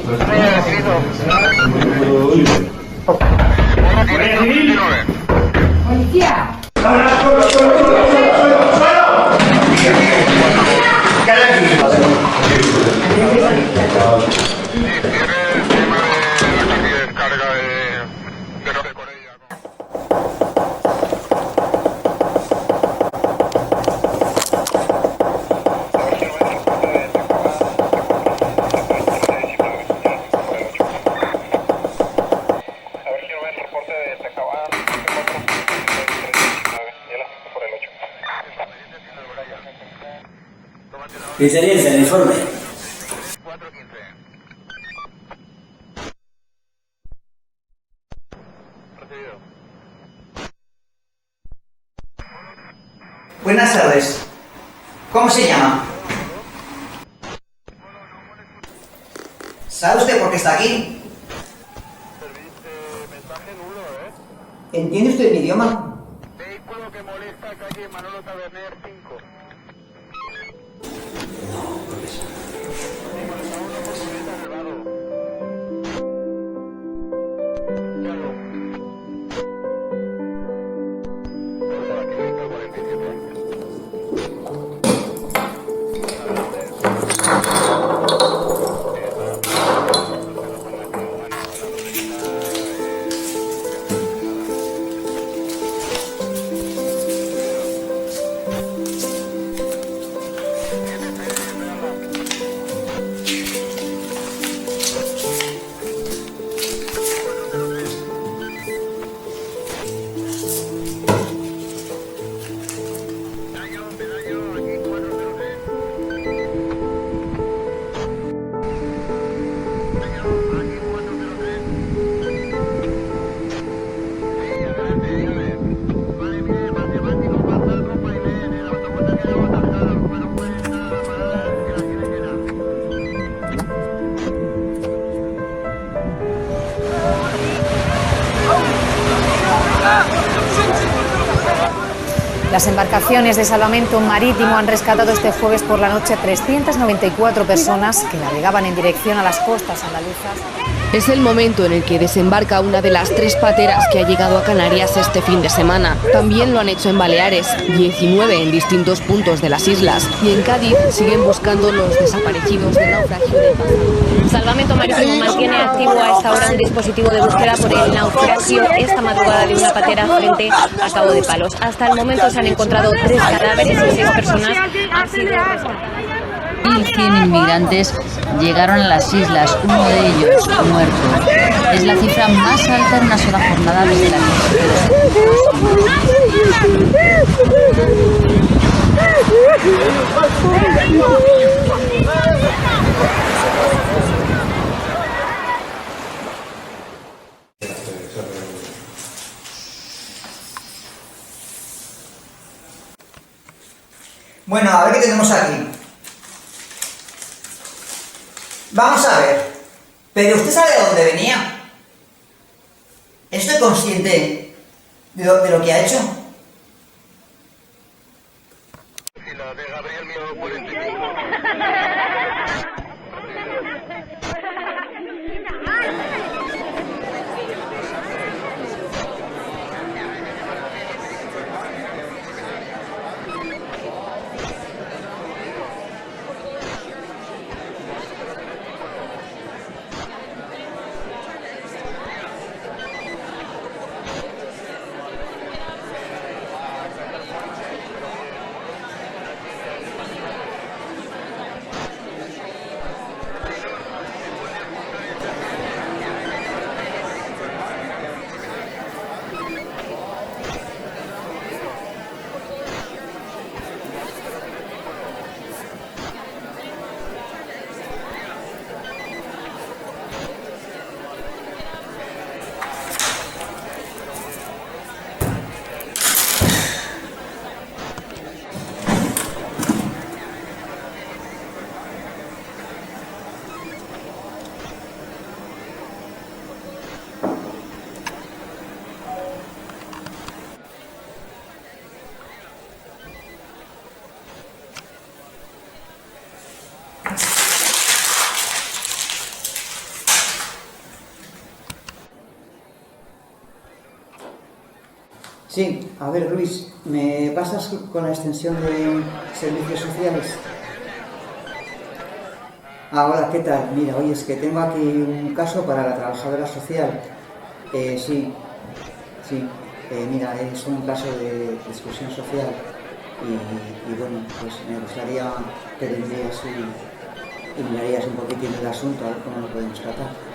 ¡Policía! Incidencia, el informe. Buenas tardes. ¿Cómo se llama? ¿Sabe usted por qué está aquí? ¿Entiende usted mi idioma? Vehículo que molesta, calle Manolo Taberner 5. Las embarcaciones de salvamento marítimo han rescatado este jueves por la noche 394 personas que navegaban en dirección a las costas andaluzas. Es el momento en el que desembarca una de las 3 pateras que ha llegado a Canarias este fin de semana. También lo han hecho en Baleares, 19 en distintos puntos de las islas. Y en Cádiz siguen buscando los desaparecidos del naufragio de Paz. Salvamento Marítimo mantiene activo a esta hora un dispositivo de búsqueda por el naufragio esta madrugada de una patera frente a Cabo de Palos. Hasta el momento se han encontrado 3 cadáveres y 6 personas han sido rescatadas. 1.100 inmigrantes llegaron a las islas, uno de ellos muerto. Es la cifra más alta en una sola jornada desde la Bueno, a ver qué tenemos aquí. Vamos a ver. ¿Pero usted sabe de dónde venía? ¿Estoy consciente de lo que ha hecho? Y la de Gabriel Mío 45. Sí, a ver, Luis, ¿me pasas con la extensión de servicios sociales? Hola, ¿qué tal? Mira, oye, es que tengo aquí un caso para la trabajadora social. Sí, mira, es un caso de exclusión social y bueno, pues me gustaría que vendrías y mirarías un poquitín el asunto, a ver cómo lo podemos tratar.